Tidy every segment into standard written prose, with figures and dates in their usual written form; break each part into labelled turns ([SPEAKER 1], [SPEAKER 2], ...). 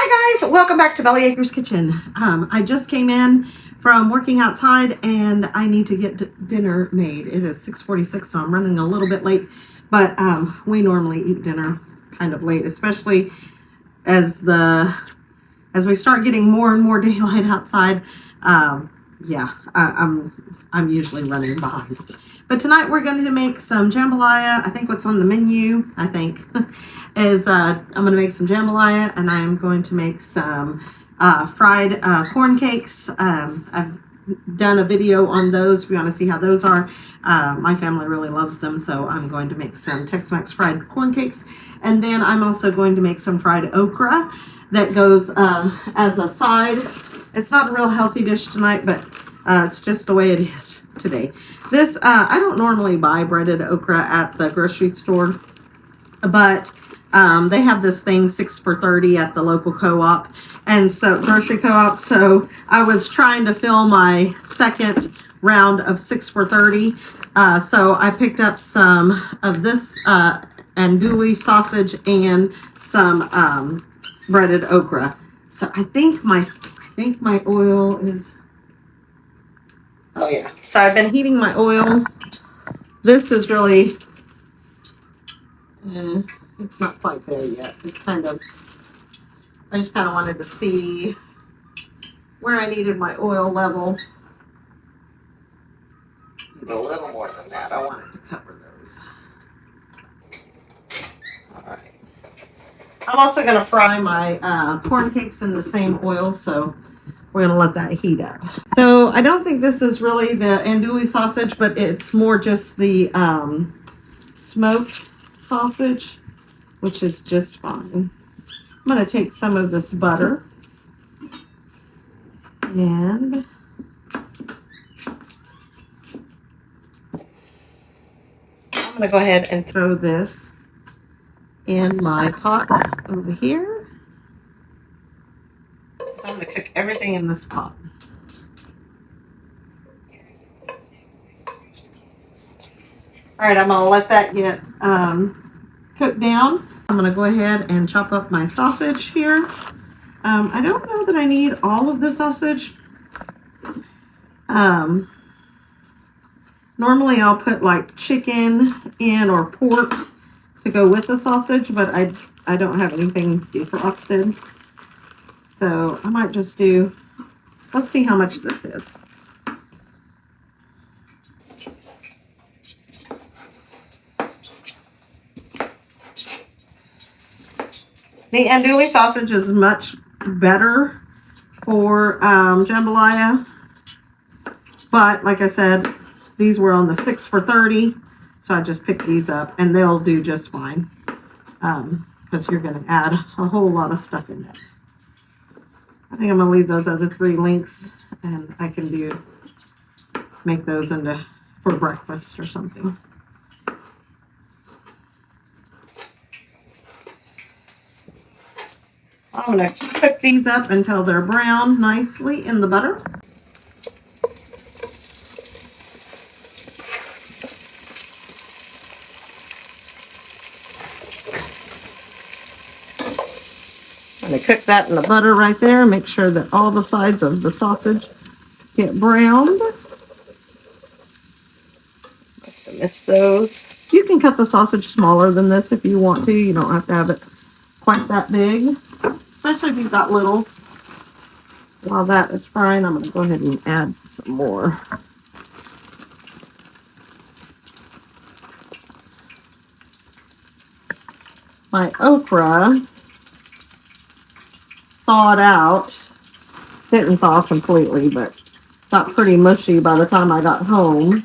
[SPEAKER 1] Hi guys, welcome back to Belly Acres Kitchen. I just came in from working outside and I need to get dinner made. It is 6:46, so I'm running a little bit late, but we normally eat dinner kind of late, especially as we start getting more and more daylight outside. I'm usually running behind. But tonight we're going to make some jambalaya. I think what's on the menu, is I'm going to make some jambalaya, and I'm going to make some fried corn cakes. I've done a video on those if you want to see how those are. My family really loves them, so I'm going to make some Tex-Mex fried corn cakes. And then I'm also going to make some fried okra that goes as a side. It's not a real healthy dish tonight, but it's just the way it is today. This, I don't normally buy breaded okra at the grocery store, but they have this thing 6 for $30 at the local co-op, and so grocery co-op. So I was trying to fill my second round of 6 for $30. So I picked up some of this andouille sausage and some breaded okra. So I think my oil is. Oh yeah. So I've been heating my oil. This is really, it's not quite there yet. It's kind of, I just kind of wanted to see where I needed my oil level. A little more than that. I wanted to cover those. All right. I'm also going to fry my corn cakes in the same oil, so we're going to let that heat up. So I don't think this is really the andouille sausage, but it's more just the smoked sausage, which is just fine. I'm going to take some of this butter and I'm going to go ahead and throw this in my pot over here. So I'm going to cook everything in this pot. All right, I'm going to let that get cooked down. I'm going to go ahead and chop up my sausage here. I don't know that I need all of the sausage. Normally I'll put like chicken in or pork to go with the sausage, but I don't have anything defrosted. So I might just do, let's see how much this is. The andouille sausage is much better for jambalaya. But like I said, these were on the 6 for $30. So I just picked these up and they'll do just fine. Because you're going to add a whole lot of stuff in it. I think I'm going to leave those other 3 links and I can make those into for breakfast or something. I'm going to cook these up until they're brown nicely in the butter. I'm going to cook that in the butter right there. Make sure that all the sides of the sausage get browned. Must have missed those. You can cut the sausage smaller than this if you want to. You don't have to have it quite that big, especially if you've got littles. While that is frying, I'm going to go ahead and add some more. My okra thawed out. Didn't thaw completely, but got pretty mushy by the time I got home.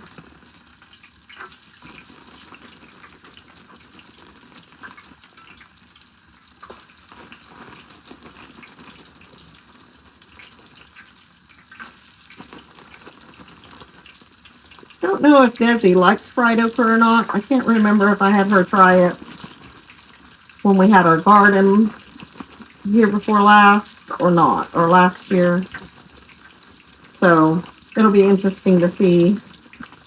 [SPEAKER 1] Don't know if Desi likes fried okra or not. I can't remember if I had her try it when we had our garden year before last or not, or last year. So it'll be interesting to see.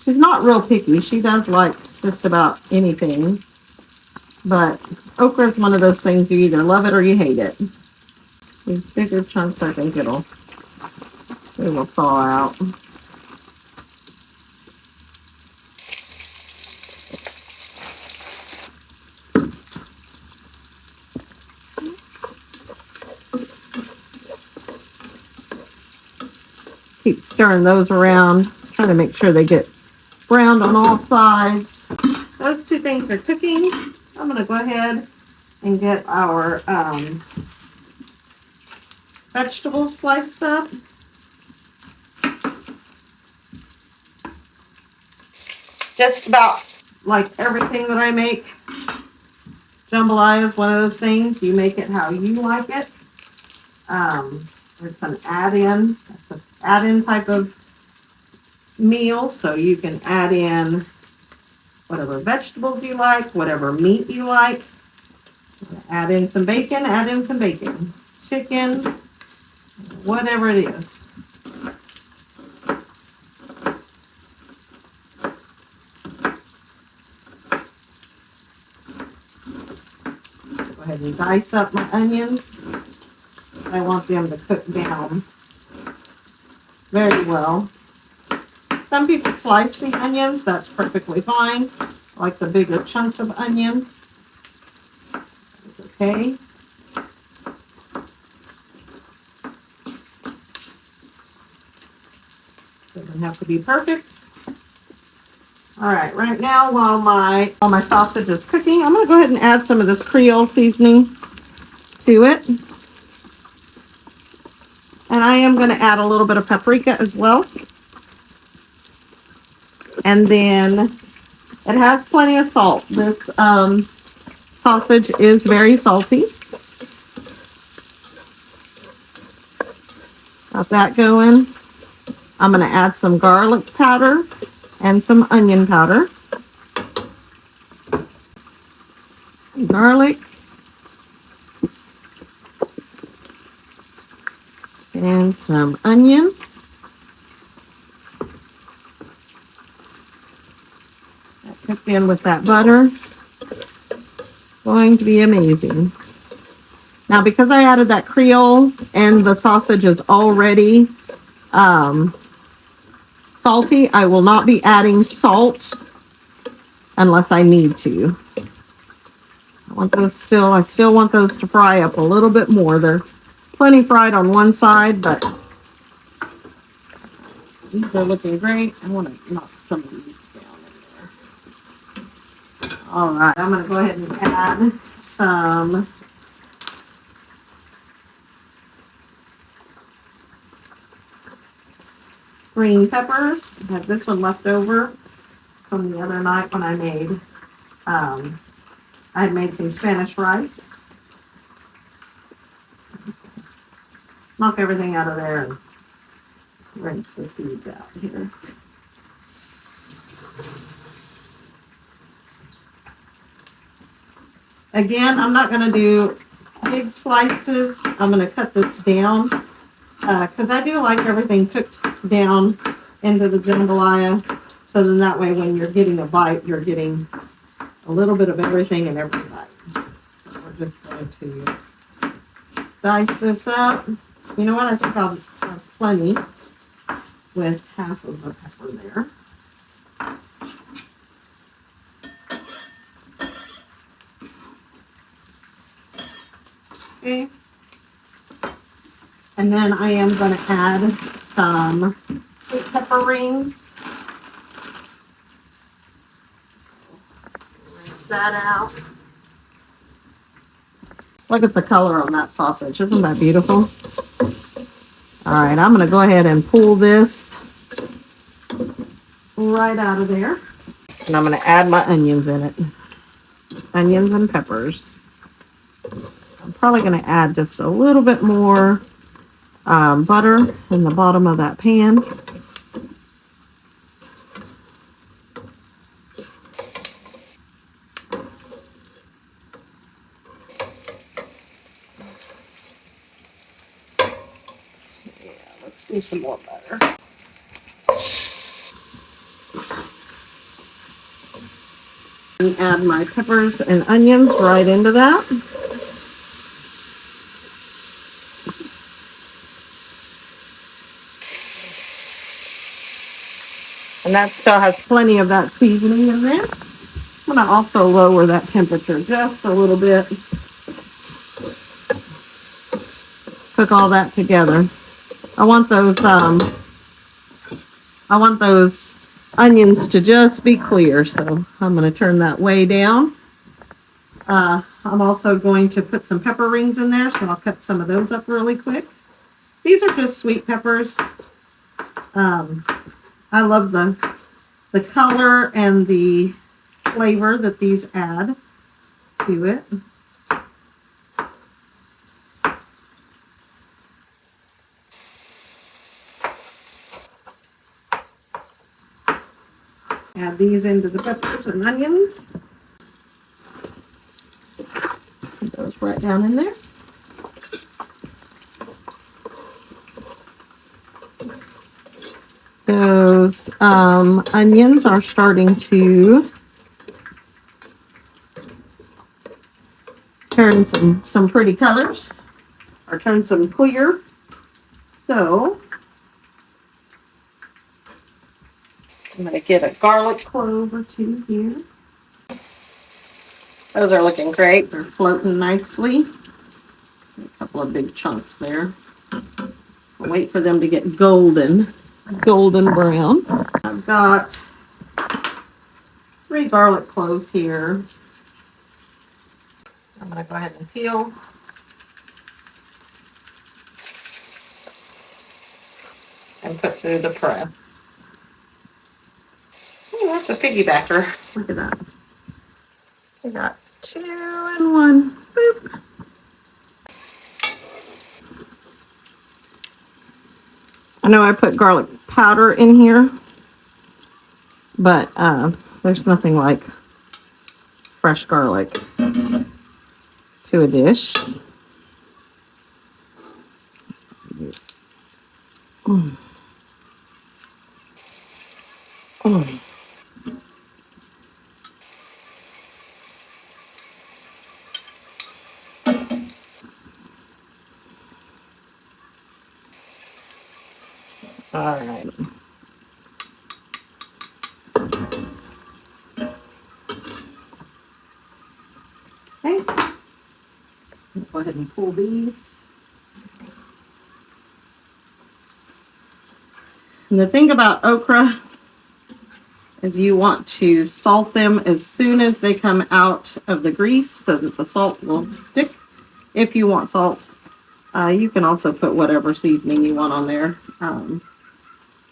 [SPEAKER 1] She's not real picky. She does like just about anything. But okra is one of those things you either love it or you hate it. These bigger chunks, I think it will thaw out. Keep stirring those around, trying to make sure they get browned on all sides. Those two things are cooking. I'm going to go ahead and get our vegetables sliced up. Just about like everything that I make, jambalaya is one of those things. You make it how you like it. It's an add-in. It's an add-in type of meal, so you can add in whatever vegetables you like, whatever meat you like. Add in some bacon, chicken, whatever it is. Go ahead and dice up my onions. I want them to cook down very well. Some people slice the onions, that's perfectly fine. I like the bigger chunks of onion. It's okay. Doesn't have to be perfect. All right, right now while my sausage is cooking, I'm going to go ahead and add some of this Creole seasoning to it. And I am going to add a little bit of paprika as well. And then it has plenty of salt. This sausage is very salty. Got that going. I'm going to add some garlic powder and some onion powder. Garlic. And some onion. Cooked in with that butter. Going to be amazing. Now, because I added that Creole and the sausage is already salty, I will not be adding salt unless I need to. I still want those to fry up a little bit more. They're plenty fried on one side, but these are looking great. I want to knock some of these down in there. All right, I'm going to go ahead and add some green peppers. I have this one left over from the other night when I made, I had made some Spanish rice. Knock everything out of there and rinse the seeds out here. Again, I'm not going to do big slices. I'm going to cut this down because I do like everything cooked down into the jambalaya. So then that way when you're getting a bite, you're getting a little bit of everything in every bite. So we're just going to dice this up. You know what? I think I'll have plenty with half of the pepper there. Okay. And then I am going to add some sweet pepper rings. Rinse that out. Look at the color on that sausage. Isn't that beautiful? All right, I'm going to go ahead and pull this right out of there. And I'm going to add my onions in it. Onions and peppers. I'm probably going to add just a little bit more butter in the bottom of that pan. Let's need some more butter. And add my peppers and onions right into that. And that still has plenty of that seasoning in there. I'm going to also lower that temperature just a little bit. Cook all that together. I want those onions to just be clear, so I'm going to turn that way down. I'm also going to put some pepper rings in there, so I'll cut some of those up really quick. These are just sweet peppers. I love the color and the flavor that these add to it. Add these into the peppers and onions. Put those right down in there. Those onions are starting to turn some pretty colors, or turn some clear. So I'm going to get a garlic clove or two here. Those are looking great. They're floating nicely. A couple of big chunks there. I'll wait for them to get golden brown. I've got 3 garlic cloves here. I'm going to go ahead and peel. And put through the press. Oh, that's a piggybacker. Look at that. I got 2 in 1. Boop. I know I put garlic powder in here, but there's nothing like fresh garlic to a dish. Mm. Mm. All right. Okay. Go ahead and pull these. And the thing about okra is you want to salt them as soon as they come out of the grease so that the salt will stick. If you want salt, you can also put whatever seasoning you want on there. I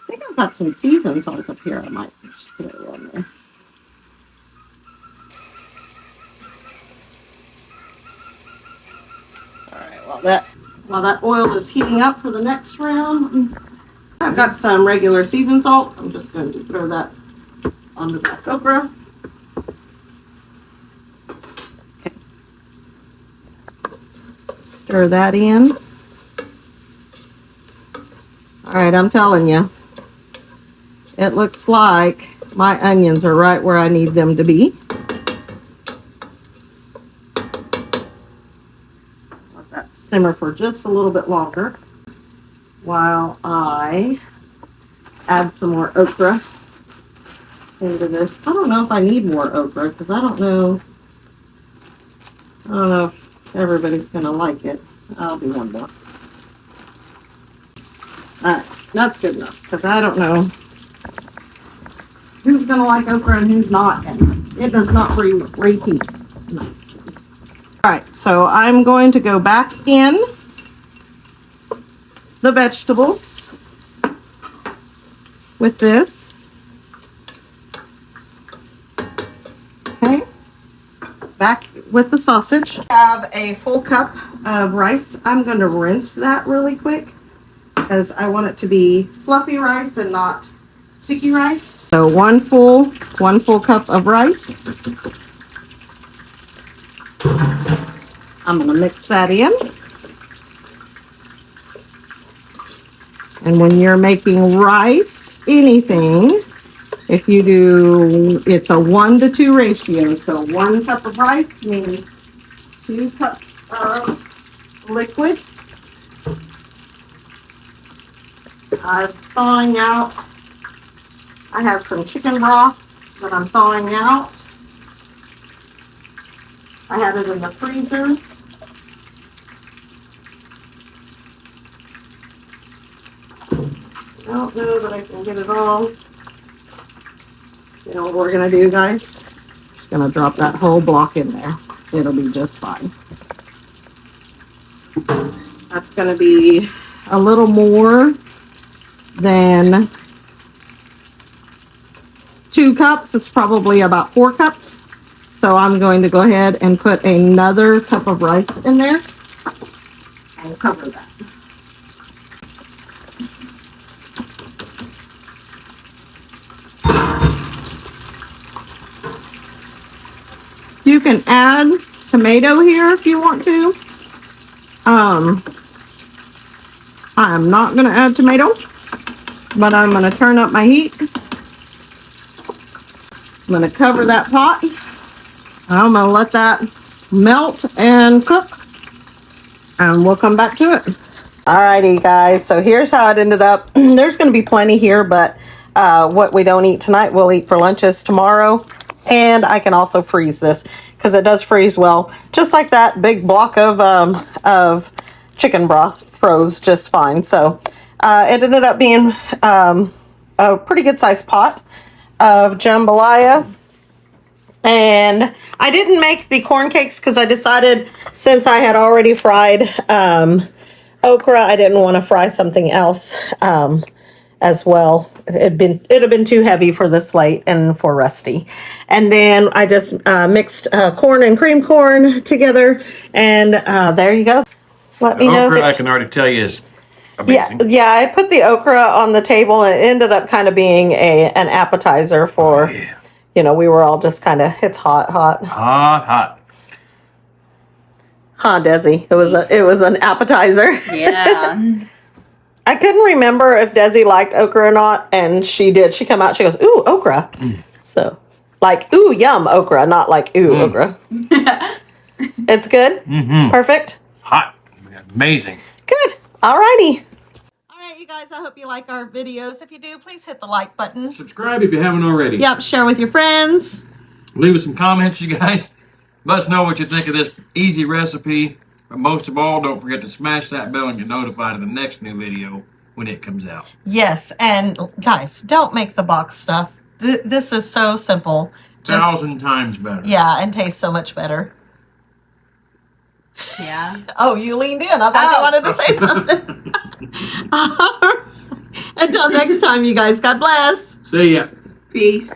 [SPEAKER 1] think I've got some seasoned salt up here. I might just throw on there. All right, while that oil is heating up for the next round, I've got some regular seasoned salt. I'm just going to throw that onto that okra. Okay. Stir that in. All right, I'm telling you, it looks like my onions are right where I need them to be. Let that simmer for just a little bit longer while I add some more okra into this. I don't know if I need more okra because I don't know if everybody's gonna like it. I'll do one more. All right, that's good enough because I don't know who's gonna like okra and who's not, and it does not reheat nice. All right, so I'm going to go back in the vegetables with this. Okay, back with the sausage. I have a full cup of rice. I'm going to rinse that really quick because I want it to be fluffy rice and not sticky rice. So one full cup of rice. I'm going to mix that in. And when you're making rice, anything, if you do, it's a 1 to 2 ratio. So 1 cup of rice means 2 cups of liquid. I'm thawing out. I have some chicken broth that I'm thawing out. I had it in the freezer. I don't know that I can get it all. You know what we're gonna do, guys? Just gonna drop that whole block in there. It'll be just fine. That's gonna be a little more than 2 cups. It's probably about 4 cups. So I'm going to go ahead and put another cup of rice in there and cover that. You can add tomato here if you want to. I'm not going to add tomato, but I'm going to turn up my heat. I'm going to cover that pot. I'm going to let that melt and cook, and we'll come back to it. Alrighty, guys, so here's how it ended up. There's going to be plenty here, but what we don't eat tonight, we'll eat for lunches tomorrow. And I can also freeze this because it does freeze well. Just like that big block of chicken broth froze just fine. So it ended up being a pretty good sized pot of jambalaya. And I didn't make the corn cakes because I decided, since I had already fried okra, I didn't want to fry something else as well. It'd have been too heavy for this late and for Rusty. And then I just mixed corn and cream corn together, and there you go. Let me know.
[SPEAKER 2] Okra, I can already tell you, is amazing.
[SPEAKER 1] Yeah, I put the okra on the table, and it ended up kind of being an appetizer for, you know, we were all just kind of, it's hot.
[SPEAKER 2] Hot.
[SPEAKER 1] Huh, Desi? It was an appetizer.
[SPEAKER 3] Yeah.
[SPEAKER 1] I couldn't remember if Desi liked okra or not, and she did. She come out, she goes, "Ooh, okra." So, like, "Ooh, yum, okra," not like, "Ooh, okra." It's good? Perfect?
[SPEAKER 2] Hot. Amazing.
[SPEAKER 1] Good. Alrighty. Alright, you guys, I hope you like our videos. If you do, please hit the like button.
[SPEAKER 2] Subscribe if you haven't already.
[SPEAKER 1] Yep, share with your friends.
[SPEAKER 2] Leave us some comments, you guys. Let us know what you think of this easy recipe. But most of all, don't forget to smash that bell and get notified of the next new video when it comes out.
[SPEAKER 1] Yes, and guys, don't make the box stuff. This is so simple.
[SPEAKER 2] 1,000 times better.
[SPEAKER 1] Yeah, and tastes so much better.
[SPEAKER 3] Yeah.
[SPEAKER 1] Oh, you leaned in. I thought you wanted to say something. Until next time, you guys. God bless.
[SPEAKER 2] See ya.
[SPEAKER 3] Peace.